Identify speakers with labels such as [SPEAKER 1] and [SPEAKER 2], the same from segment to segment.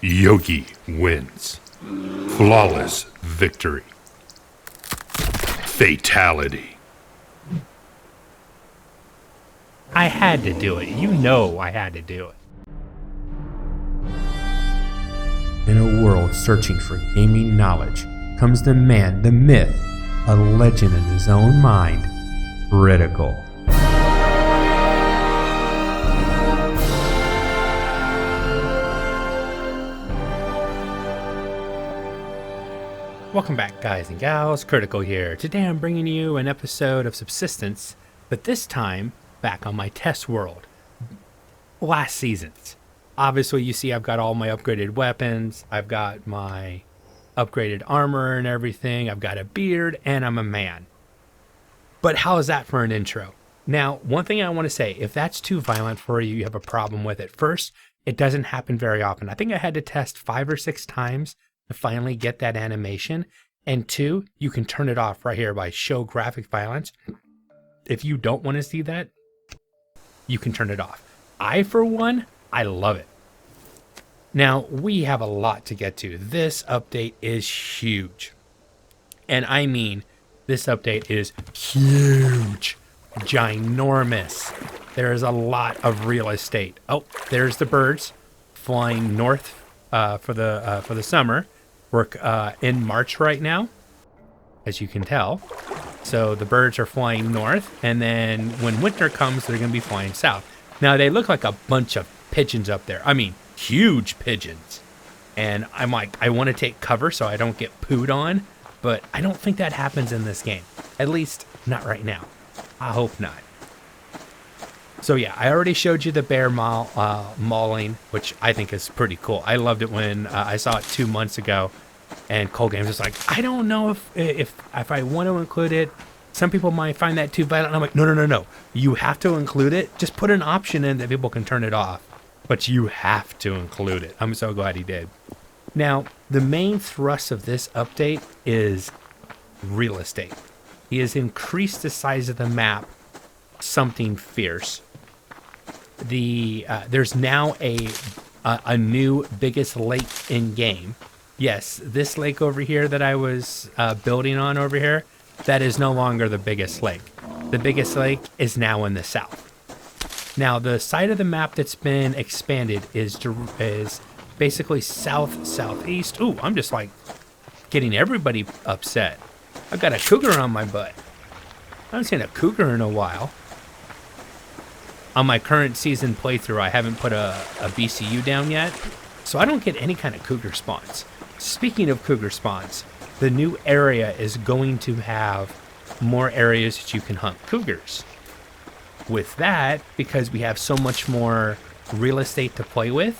[SPEAKER 1] Yogi wins. Flawless victory. Fatality.
[SPEAKER 2] I had to do it. You know I had to do it.
[SPEAKER 3] In a world searching for gaming knowledge comes the man, the myth, a legend in his own mind, Critical.
[SPEAKER 2] Welcome back, guys and gals. Critical here. Today I'm bringing you an episode of Subsistence, but this time back on my test world. Last season's. Obviously, you see I've got all my upgraded weapons. I've got my upgraded armor and everything. I've got a beard, and I'm a man. But how is that for an intro? Now, one thing I want to say, if that's too violent for you, you have a problem with it. First, it doesn't happen very often. I think I had to test 5 or 6 times to finally get that animation. And 2, you can turn it off right here by show graphic violence. If you don't want to see that, you can turn it off. I, for one, I love it. Now, we have a lot to get to. This update is huge. And I mean, this update is huge. Ginormous. There is a lot of real estate. Oh, there's the birds flying north for the summer. We're in March right now, as you can tell. So the birds are flying north, and then when winter comes, they're going to be flying south. Now, they look like a bunch of pigeons up there. I mean, huge pigeons. And I'm like, I want to take cover so I don't get pooed on, but I don't think that happens in this game. At least, not right now. I hope not. So yeah, I already showed you the bear mauling, which I think is pretty cool. I loved it when I saw it 2 months ago, and Cold Games was like, I don't know if I want to include it. Some people might find that too violent. And I'm like, no. You have to include it. Just put an option in that people can turn it off, but you have to include it. I'm so glad he did. Now, the main thrust of this update is real estate. He has increased the size of the map something fierce. There's now a new biggest lake in game. Yes, this lake over here that I was building on over here, that is no longer the biggest lake. The biggest lake is now in the south. Now, the side of the map that's been expanded is basically southeast. Ooh, I'm just like getting everybody upset. I've got a cougar on my butt. I haven't seen a cougar in a while. On my current season playthrough, I haven't put a BCU down yet, so I don't get any kind of cougar spawns. Speaking of cougar spawns, the new area is going to have more areas that you can hunt cougars. With that, because we have so much more real estate to play with,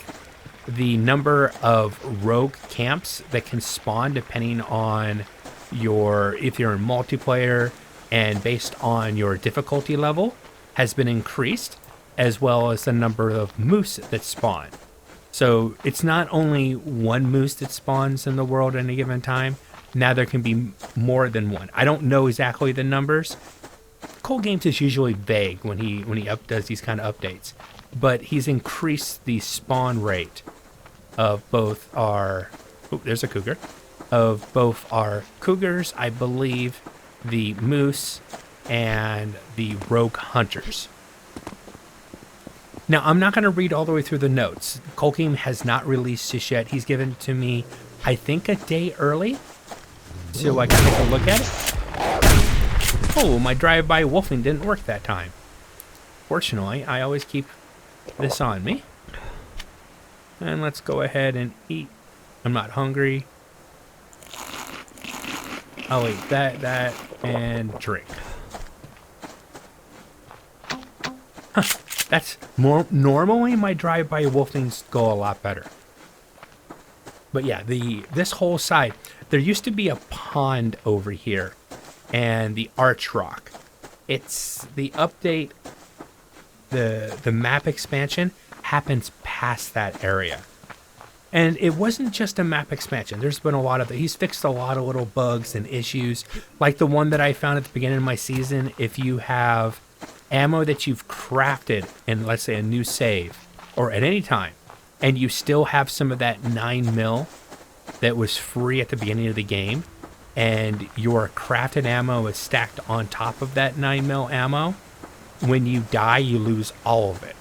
[SPEAKER 2] the number of rogue camps that can spawn depending on if you're in multiplayer and based on your difficulty level has been increased, as well as the number of moose that spawn. So it's not only one moose that spawns in the world at any given time. Now there can be more than one. I don't know exactly the numbers. Cold Games is usually vague when he does these kind of updates, but he's increased the spawn rate of both our there's a cougar, of both our cougars, I believe, the moose, and the rogue hunters. Now, I'm not going to read all the way through the notes. Cold Game has not released this yet. He's given it to me, I think, a day early, so I can take a look at it. Oh, my drive-by wolfing didn't work that time. Fortunately, I always keep this on me. And let's go ahead and eat. I'm not hungry. I'll eat that, and drink. Huh. That's more normally my drive-by wolfings go a lot better. But yeah, this whole side, there used to be a pond over here and the arch rock. It's the update, the map expansion happens past that area. And it wasn't just a map expansion. There's been a lot of he's fixed a lot of little bugs and issues, like the one that I found at the beginning of my season. If you have ammo that you've crafted in, let's say, a new save, or at any time, and you still have some of that 9mm that was free at the beginning of the game, and your crafted ammo is stacked on top of that 9mm ammo, when you die, you lose all of it.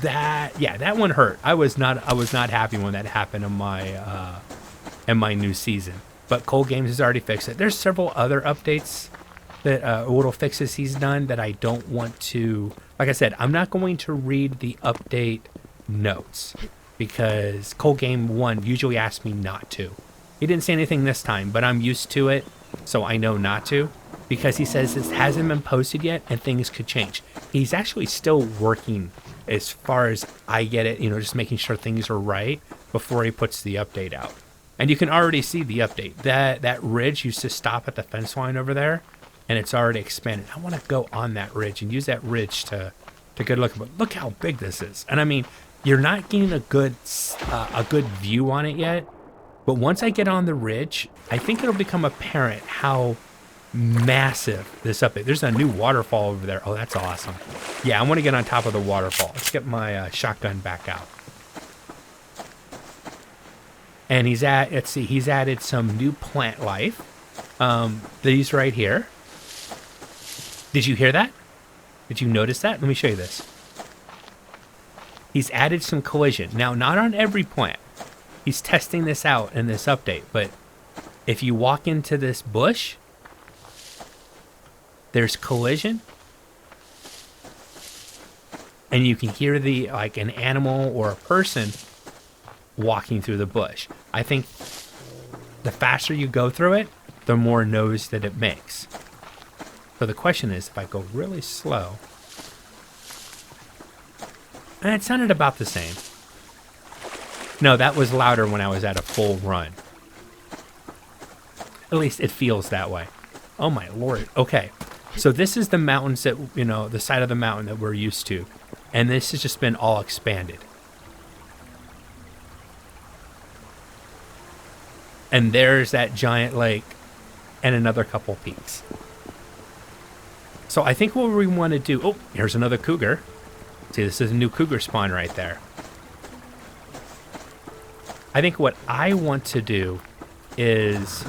[SPEAKER 2] That one hurt. I was not happy when that happened in my new season. But Cold Games has already fixed it. There's several other updates that little fixes he's done that I don't want to. Like I said, I'm not going to read the update notes because Cold Game 1 usually asks me not to. He didn't say anything this time, but I'm used to it, so I know not to, because he says this hasn't been posted yet and things could change. He's actually still working, as far as I get it, just making sure things are right before he puts the update out. And you can already see the update. That ridge used to stop at the fence line over there, and it's already expanded. I want to go on that ridge and use that ridge to get a look. But look how big this is. And I mean, you're not getting a good view on it yet. But once I get on the ridge, I think it'll become apparent how massive this update. There's a new waterfall over there. Oh, that's awesome. Yeah, I want to get on top of the waterfall. Let's get my shotgun back out. And he's added some new plant life. These right here. Did you hear that? Did you notice that? Let me show you this. He's added some collision. Now, not on every plant. He's testing this out in this update, but if you walk into this bush, there's collision, and you can hear an animal or a person walking through the bush. I think the faster you go through it, the more noise that it makes. So the question is, if I go really slow, and it sounded about the same. No, that was louder when I was at a full run. At least it feels that way. Oh my lord. Okay. So this is the mountains that, the side of the mountain that we're used to. And this has just been all expanded. And there's that giant lake and another couple peaks. So I think what we want to do... Oh, here's another cougar. See, this is a new cougar spawn right there. I think what I want to do is...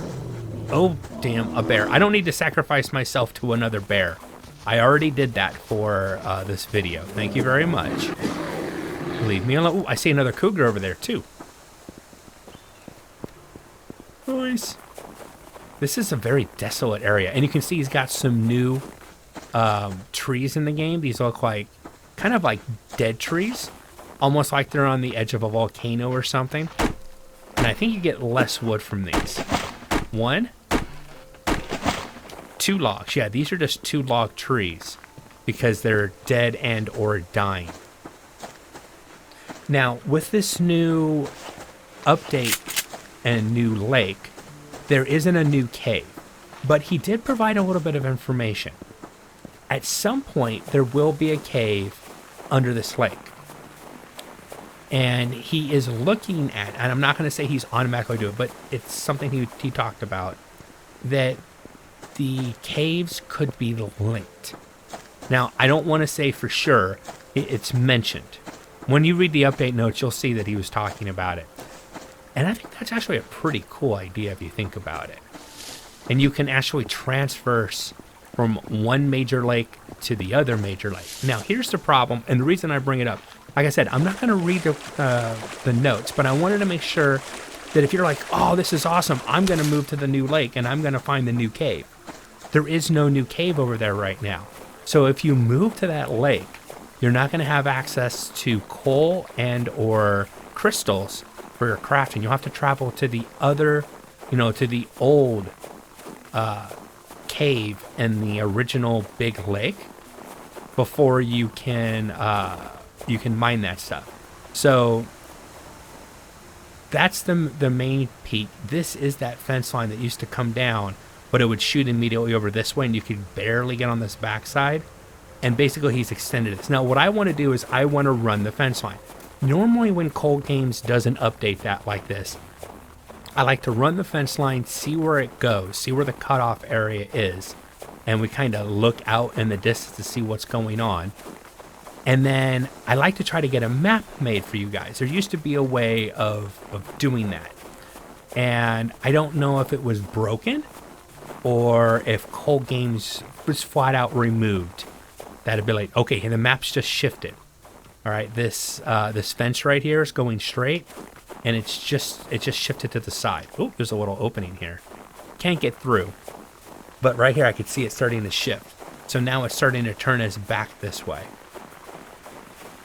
[SPEAKER 2] Oh, damn, a bear. I don't need to sacrifice myself to another bear. I already did that for this video. Thank you very much. Leave me alone. Ooh, I see another cougar over there, too. Nice. This is a very desolate area. And you can see he's got some new trees in the game. These look like kind of like dead trees. Almost like they're on the edge of a volcano or something. And I think you get less wood from these. 1, 2 logs. Yeah, these are just 2 log trees because they're dead and or dying. Now, with this new update and new lake, there isn't a new cave, but he did provide a little bit of information. At some point, there will be a cave under this lake. And he is looking at, and I'm not going to say he's automatically doing it, but it's something he talked about, that the caves could be linked. Now, I don't want to say for sure, it's mentioned. When you read the update notes, you'll see that he was talking about it. And I think that's actually a pretty cool idea if you think about it. And you can actually transverse from one major lake to the other major lake. Now, here's the problem, and the reason I bring it up. Like I said, I'm not going to read the notes, but I wanted to make sure that if you're like, oh, this is awesome, I'm going to move to the new lake and I'm going to find the new cave. There is no new cave over there right now. So if you move to that lake, you're not going to have access to coal and or crystals for your crafting. You'll have to travel to the other, to the old cave in the original big lake before you can mine that stuff. So that's the main peak. This is that fence line that used to come down, but it would shoot immediately over this way, and you could barely get on this backside. And basically, he's extended this. Now, what I want to do is I want to run the fence line. Normally, when Cold Games doesn't update that like this, I like to run the fence line, see where it goes, see where the cutoff area is, and we kind of look out in the distance to see what's going on. And then I like to try to get a map made for you guys. There used to be a way of doing that. And I don't know if it was broken or if Cold Games was flat out removed that ability. Okay, and the map's just shifted. All right, this fence right here is going straight, and it just shifted to the side. Oh, there's a little opening here. Can't get through. But right here I could see it starting to shift. So now it's starting to turn us back this way.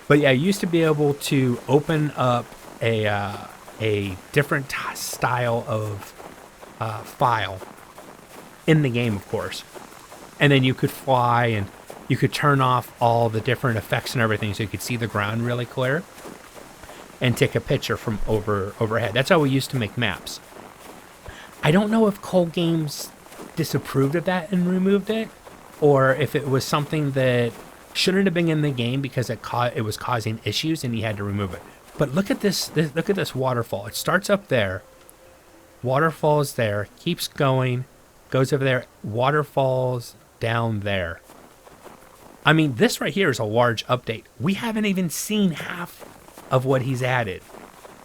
[SPEAKER 2] But yeah, I used to be able to open up a different style of file in the game, of course. And then you could fly and you could turn off all the different effects and everything so you could see the ground really clear and take a picture from overhead. That's how we used to make maps. I don't know if Cold Games disapproved of that and removed it, or if it was something that shouldn't have been in the game because it was causing issues and he had to remove it. But look at this waterfall. It starts up there. Waterfalls there, keeps going, goes over there, waterfalls down there. I mean, this right here is a large update. We haven't even seen half of what he's added.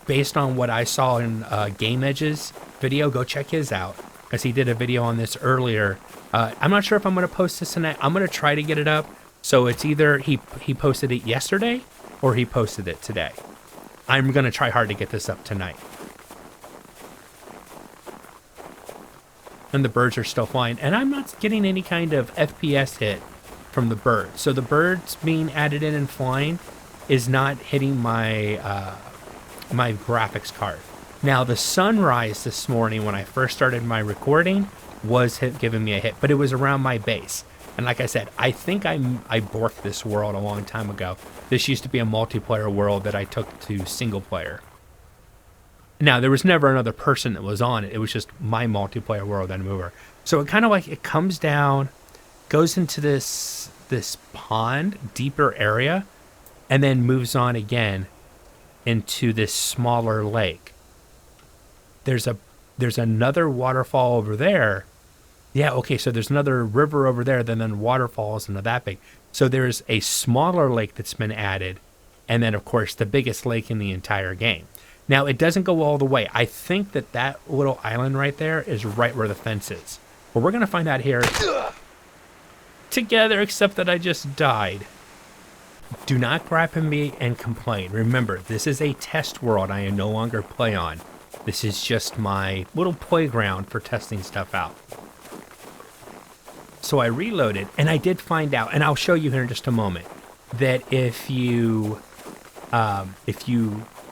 [SPEAKER 2] Based on what I saw in Game Edge's video, go check his out, because he did a video on this earlier. I'm not sure if I'm going to post this tonight. I'm going to try to get it up. So it's either he posted it yesterday or he posted it today. I'm going to try hard to get this up tonight. And the birds are still flying. And I'm not getting any kind of FPS hit from the birds. So the birds being added in and flying is not hitting my my graphics card. Now, the sunrise this morning when I first started my recording was giving me a hit, but it was around my base. And like I said, I think I borked this world a long time ago. This used to be a multiplayer world that I took to single player. Now, there was never another person that was on it. It was just my multiplayer world that I'm over. So it kind of like, it comes down, goes into this pond, deeper area, and then moves on again into this smaller lake. There's another waterfall over there. Yeah, okay, so there's another river over there, then waterfalls into that big. So there's a smaller lake that's been added, and then, of course, the biggest lake in the entire game. Now, it doesn't go all the way. I think that little island right there is right where the fence is. Well, we're going to find out here together, except that I just died. Do not grab me and complain. Remember, this is a test world I no longer play on. This is just my little playground for testing stuff out. So I reloaded, and I did find out, and I'll show you here in just a moment, that if you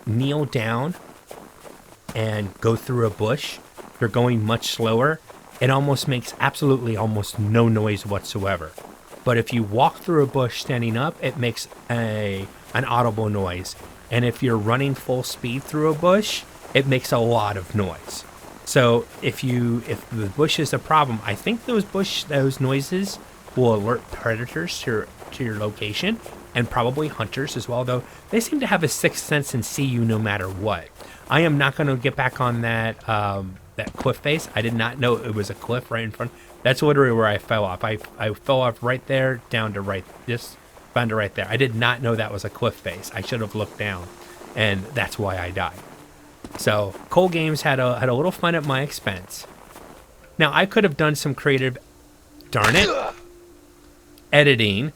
[SPEAKER 2] kneel down and go through a bush, you're going much slower. It almost makes almost no noise whatsoever. But if you walk through a bush standing up, it makes an audible noise. And if you're running full speed through a bush, it makes a lot of noise. So if the bush is a problem, I think those noises will alert predators to your location, and probably hunters as well, though they seem to have a sixth sense and see you no matter what. I am not going to get back on that cliff face. I did not know it was a cliff right in front. That's literally where I fell off. I fell off right there, down to right there. I did not know that was a cliff face. I should have looked down, and that's why I died. So Cold Games had a little fun at my expense. Now, I could have done some creative, darn it, editing,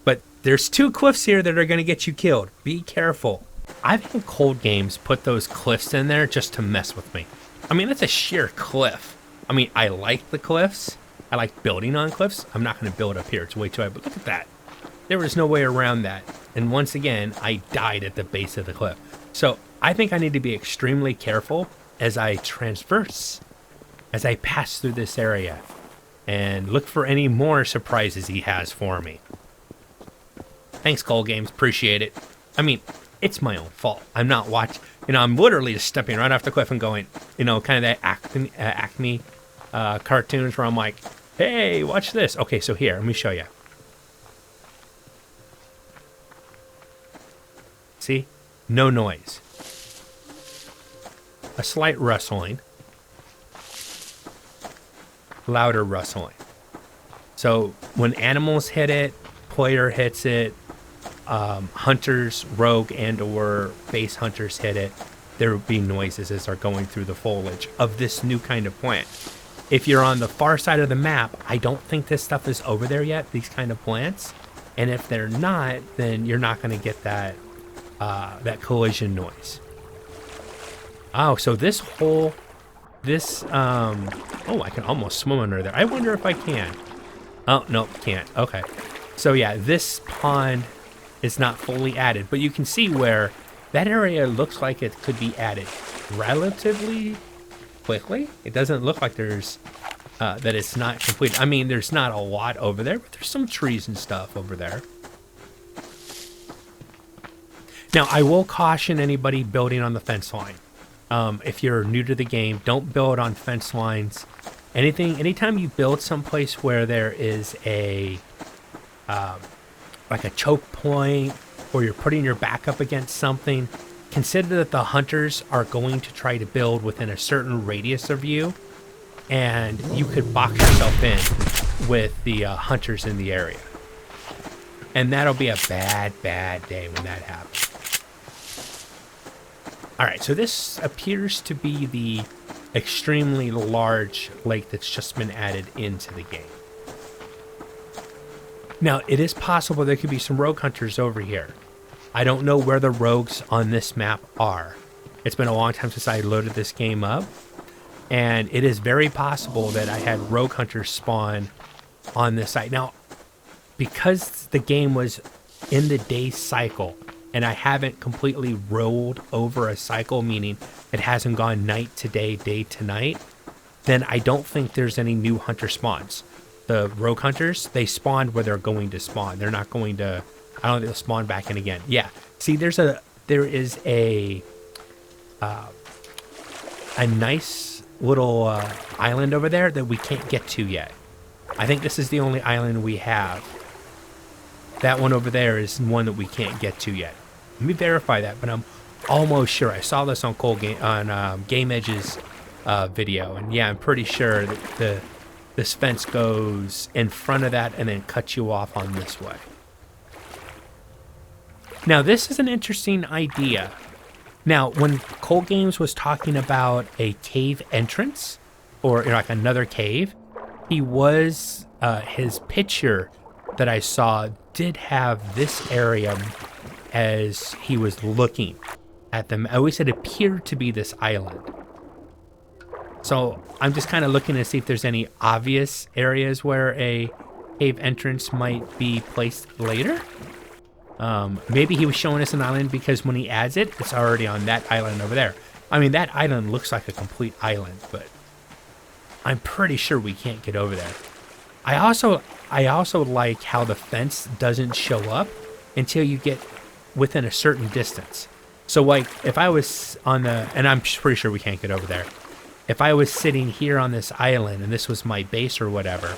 [SPEAKER 2] but there's two cliffs here that are going to get you killed. Be careful. I've had Cold Games put those cliffs in there just to mess with me. I mean, that's a sheer cliff. I mean, I like the cliffs. I like building on cliffs. I'm not going to build up here. It's way too high, but look at that. There was no way around that. And once again, I died at the base of the cliff. So I think I need to be extremely careful as I traverse, as I pass through this area, and look for any more surprises he has for me. Thanks, Cold Games. Appreciate it. I mean, it's my own fault. I'm not watching. I'm literally just stepping right off the cliff and going, kind of that Acme cartoons where I'm like, hey, watch this. Okay, so here, let me show you. See? No noise. A slight rustling. Louder rustling. So when animals hit it, player hits it, hunters, rogue and or base hunters hit it, there will be noises as they're going through the foliage of this new kind of plant. If you're on the far side of the map, I don't think this stuff is over there yet, these kind of plants. And if they're not, then you're not going to get that collision noise. Oh, so this whole, oh, I can almost swim under there. I wonder if I can. Oh, no, can't. Okay. So yeah, this pond is not fully added, but you can see where that area looks like it could be added relatively quickly. It doesn't look like there's, that it's not complete. I mean, there's not a lot over there, but there's some trees and stuff over there. Now, I will caution anybody building on the fence line. If you're new to the game, don't build on fence lines. Anytime you build someplace where there is a, like a choke point, or you're putting your back up against something, consider that the hunters are going to try to build within a certain radius of you, and you could box yourself in with the hunters in the area. And that'll be a bad, bad day when that happens. Alright, so this appears to be the extremely large lake that's just been added into the game. Now, it is possible there could be some rogue hunters over here. I don't know where the rogues on this map are. It's been a long time since I loaded this game up, and it is very possible that I had rogue hunters spawn on this site. Now, because the game was in the day cycle, and I haven't completely rolled over a cycle, meaning it hasn't gone night to day, day to night, then I don't think there's any new hunter spawns. The rogue hunters, they spawned where they're going to spawn. They're not going to, I don't think they'll spawn back in again. Yeah, see, there is a nice little island over there that we can't get to yet. I think this is the only island we have. That one over there is one that we can't get to yet. Let me verify that, but I'm almost sure. I saw this on Game Edge's video, and yeah, I'm pretty sure that this fence goes in front of that and then cuts you off on this way. Now, this is an interesting idea. Now, when Cold Games was talking about a cave entrance, or like another cave, he was, his picture that I saw did have this area as he was looking at them. I always said it appeared to be this island. So I'm just kind of looking to see if there's any obvious areas where a cave entrance might be placed later. Maybe he was showing us an island because when he adds it, it's already on that island over there. I mean, that island looks like a complete island, but I'm pretty sure we can't get over there. I also like how the fence doesn't show up until you get within a certain distance. So like if I was on the, and I'm pretty sure we can't get over there. If I was sitting here on this island and this was my base or whatever,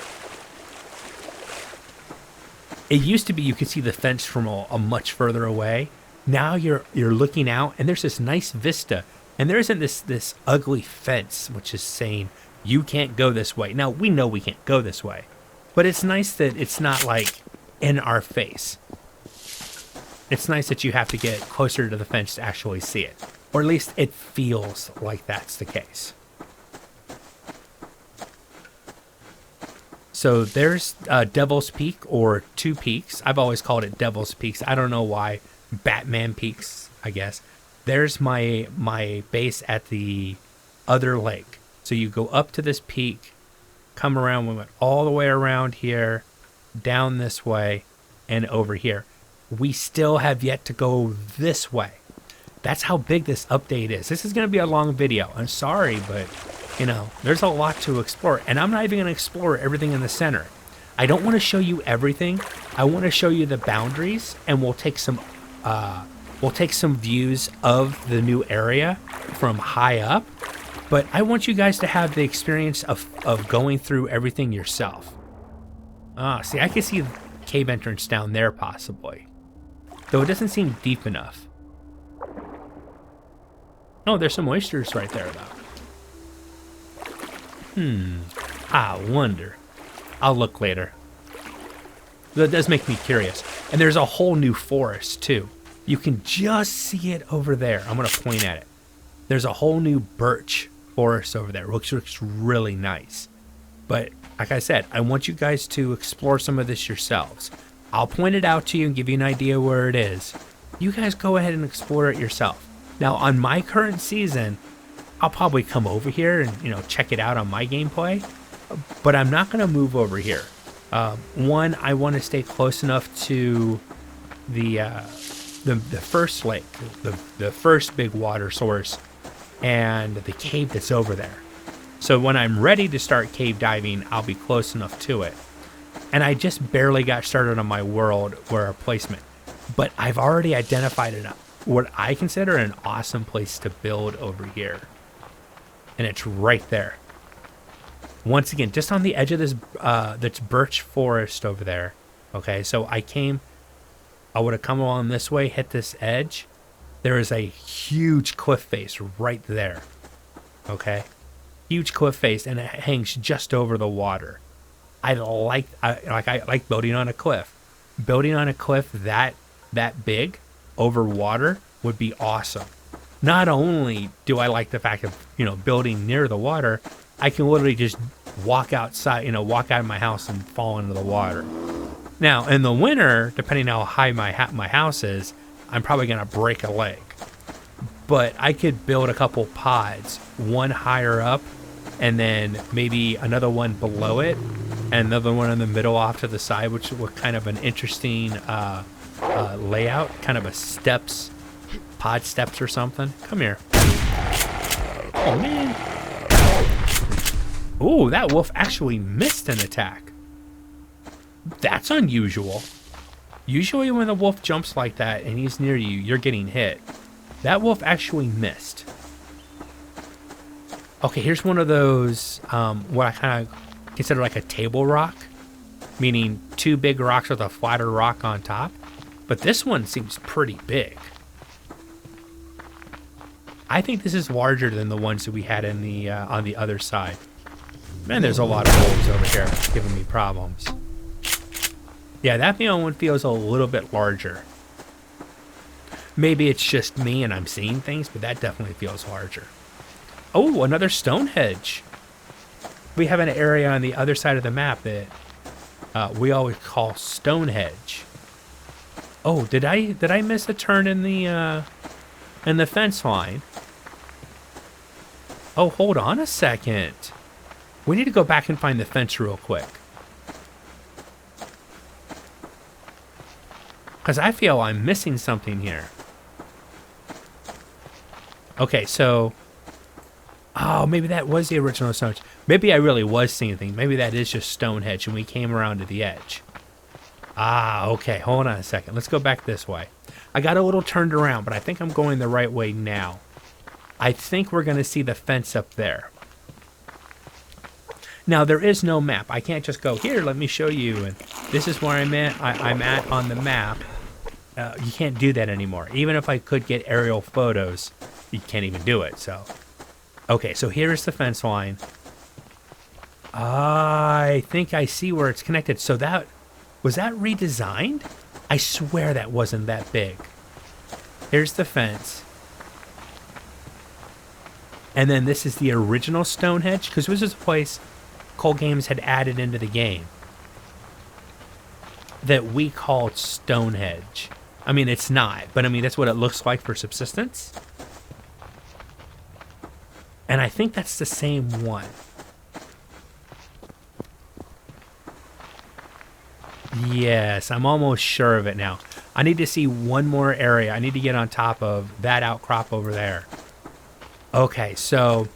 [SPEAKER 2] it used to be you could see the fence from a much further away. Now you're looking out and there's this nice vista, and there isn't this ugly fence which is saying you can't go this way. Now we know we can't go this way, but it's nice that it's not like in our face. It's nice that you have to get closer to the fence to actually see it, or at least it feels like that's the case. So there's Devil's Peak, or Two Peaks. I've always called it Devil's Peaks. I don't know why. Batman Peaks, I guess. There's my base at the other lake. So you go up to this peak, come around, we went all the way around here, down this way, and over here. We still have yet to go this way. That's how big this update is. This is going to be a long video. I'm sorry, but you know, there's a lot to explore, and I'm not even going to explore everything in the center. I don't want to show you everything. I want to show you the boundaries, and we'll take some views of the new area from high up. But I want you guys to have the experience of going through everything yourself. See, I can see the cave entrance down there possibly, though it doesn't seem deep enough. Oh, there's some oysters right there, though. I wonder. I'll look later. That does make me curious. And there's a whole new forest, too. You can just see it over there. I'm going to point at it. There's a whole new birch forest over there, which looks really nice. But like I said, I want you guys to explore some of this yourselves. I'll point it out to you and give you an idea where it is. You guys go ahead and explore it yourself. Now, on my current season, I'll probably come over here and, check it out on my gameplay. But I'm not going to move over here. One, I want to stay close enough to the first lake, the first big water source, and the cave that's over there. So when I'm ready to start cave diving, I'll be close enough to it. And I just barely got started on my world placement, but I've already identified what I consider an awesome place to build over here, and it's right there. Once again, just on the edge of this that's birch forest over there. Okay, so I would have come along this way, hit this edge. There is a huge cliff face right there. Okay, huge cliff face, and it hangs just over the water. I like building on a cliff. Building on a cliff that big over water would be awesome. Not only do I like the fact of building near the water, I can literally just walk outside, walk out of my house and fall into the water. Now, in the winter, depending on how high my house is, I'm probably going to break a leg. But I could build a couple pods, one higher up, and then maybe another one below it, and another one in the middle off to the side, which was kind of an interesting layout, kind of pod steps or something. Come here. Oh, man. Ooh, that wolf actually missed an attack. That's unusual. Usually when the wolf jumps like that and he's near you, you're getting hit. That wolf actually missed. Okay, here's one of those, what I kind of consider like a table rock, meaning two big rocks with a flatter rock on top. But this one seems pretty big. I think this is larger than the ones that we had in the on the other side. Man, there's a lot of wolves over here giving me problems. Yeah, that one feels a little bit larger. Maybe it's just me and I'm seeing things, but that definitely feels larger. Oh, another stone hedge. We have an area on the other side of the map that we always call stone hedge. Oh, did I miss a turn in the fence line? Oh, hold on a second. We need to go back and find the fence real quick. Because I feel I'm missing something here. Okay, so... Oh, maybe that was the original Stonehenge. Maybe I really was seeing things. Maybe that is just Stonehenge and we came around to the edge. Ah, okay. Hold on a second. Let's go back this way. I got a little turned around, but I think I'm going the right way now. I think we're going to see the fence up there. Now, there is no map. I can't just go, here, let me show you. And this is where I'm at on the map. You can't do that anymore. Even if I could get aerial photos, you can't even do it. So, okay, so here's the fence line. I think I see where it's connected. So was that redesigned? I swear that wasn't that big. Here's the fence. And then this is the original Stonehenge, because this is a place Cole Games had added into the game that we called Stonehenge. I mean, it's not, but I mean, that's what it looks like for Subsistence. And I think that's the same one. Yes, I'm almost sure of it now. I need to see one more area. I need to get on top of that outcrop over there. Okay, so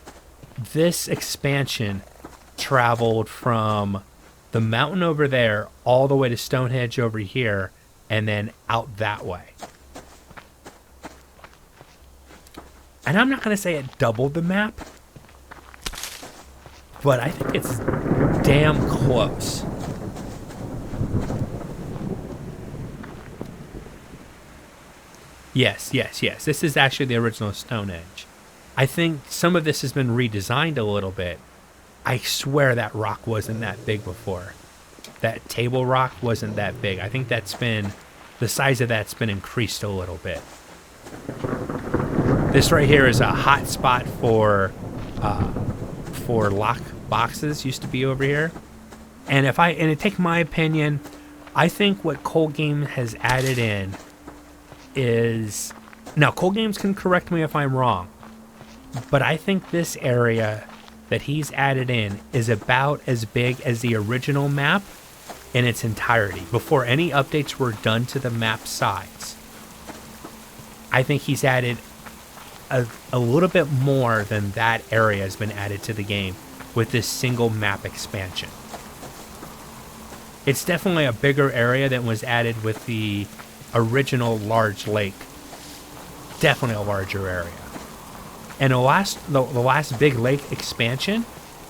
[SPEAKER 2] this expansion traveled from the mountain over there all the way to Stonehenge over here and then out that way. And I'm not going to say it doubled the map, but I think it's damn close. Yes. This is actually the original Stonehenge. I think some of this has been redesigned a little bit. I swear that rock wasn't that big before. that table rock wasn't that big. I think the size of that's been increased a little bit. This right here is a hot spot for lock boxes. Used to be over here, and to take my opinion, I think what Cold Game has added in is, now Cold Games can correct me if I'm wrong, but I think this area that he's added in is about as big as the original map in its entirety before any updates were done to the map size. I think he's added a little bit more than that area has been added to the game with this single map expansion. It's definitely a bigger area than was added with the original large lake. Definitely a larger area. And the last big lake expansion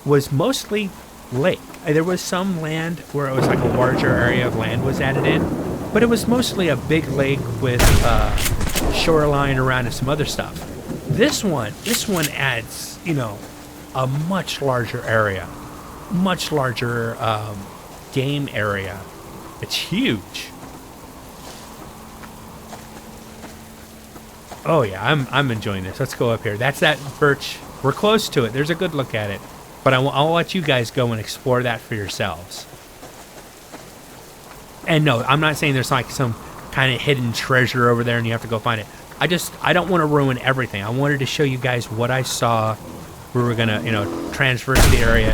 [SPEAKER 2] was mostly lake. There was some land where it was like a larger area of land was added in, but it was mostly a big lake with shoreline around and some other stuff. This one adds, a much larger area, much larger game area. It's huge. Oh yeah, I'm enjoying this. Let's go up here. That's that birch. We're close to it. There's a good look at it. But I'll let you guys go and explore that for yourselves. And no, I'm not saying there's like some kind of hidden treasure over there and you have to go find it. I don't want to ruin everything. I wanted to show you guys what I saw. We were gonna, transverse the area.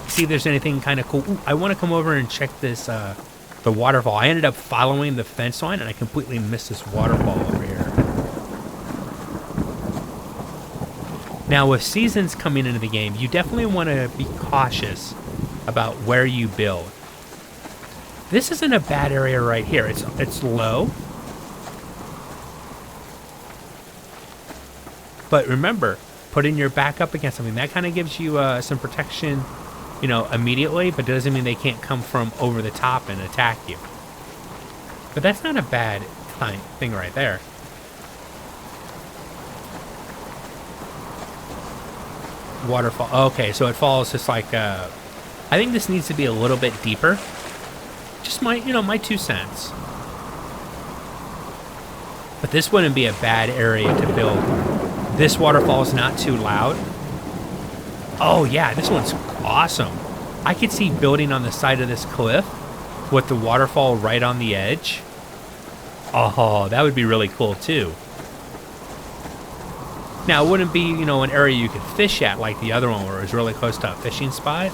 [SPEAKER 2] See if there's anything kind of cool. Ooh, I want to come over and check this, the waterfall. I ended up following the fence line and I completely missed this waterfall over here. Now, with seasons coming into the game, you definitely want to be cautious about where you build. This isn't a bad area right here. It's low. But remember, putting your back up against something, that kind of gives you some protection, immediately, but doesn't mean they can't come from over the top and attack you. But that's not a bad thing right there. Waterfall. Okay, so it falls just like, I think this needs to be a little bit deeper. Just my 2 cents. But this wouldn't be a bad area to build. This waterfall is not too loud. Oh yeah, this one's awesome. I could see building on the side of this cliff with the waterfall right on the edge. Oh, that would be really cool too. Now, it wouldn't be, an area you could fish at like the other one where it was really close to a fishing spot.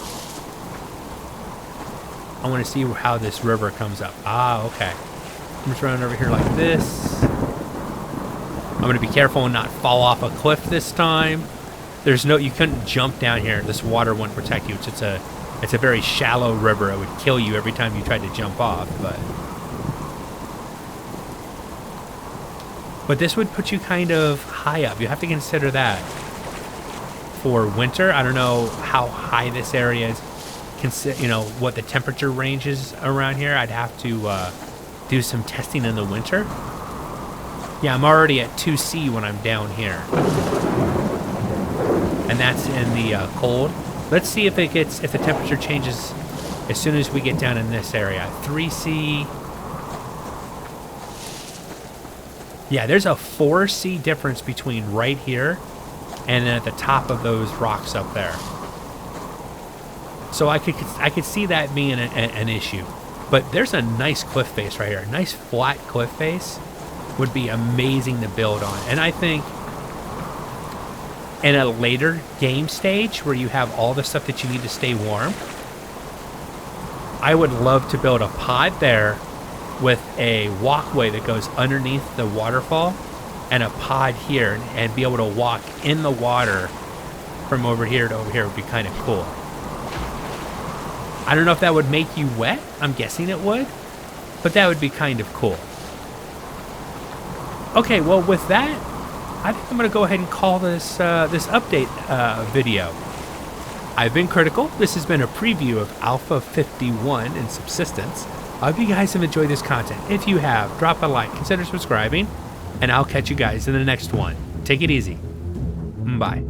[SPEAKER 2] I want to see how this river comes up. Ah, okay. I'm just running over here like this. I'm going to be careful and not fall off a cliff this time. You couldn't jump down here. This water wouldn't protect you. It's a very shallow river. It would kill you every time you tried to jump off, but this would put you kind of high up. You have to consider that. For winter, I don't know how high this area is. What the temperature range is around here. I'd have to do some testing in the winter. Yeah, I'm already at 2C when I'm down here. And that's in the cold. Let's see if the temperature changes as soon as we get down in this area. 3C. Yeah, there's a 4C difference between right here and then at the top of those rocks up there. So I could see that being an issue. But there's a nice cliff face right here. A nice flat cliff face would be amazing to build on. And I think in a later game stage where you have all the stuff that you need to stay warm, I would love to build a pod there with a walkway that goes underneath the waterfall and a pod here and be able to walk in the water from over here to over here would be kind of cool. I don't know if that would make you wet. I'm guessing it would, but that would be kind of cool. Okay, well with that, I think I'm going to go ahead and call this update video. I've been Critical. This has been a preview of Alpha 51 in Subsistence. I hope you guys have enjoyed this content. If you have, drop a like, consider subscribing, and I'll catch you guys in the next one. Take it easy. Bye.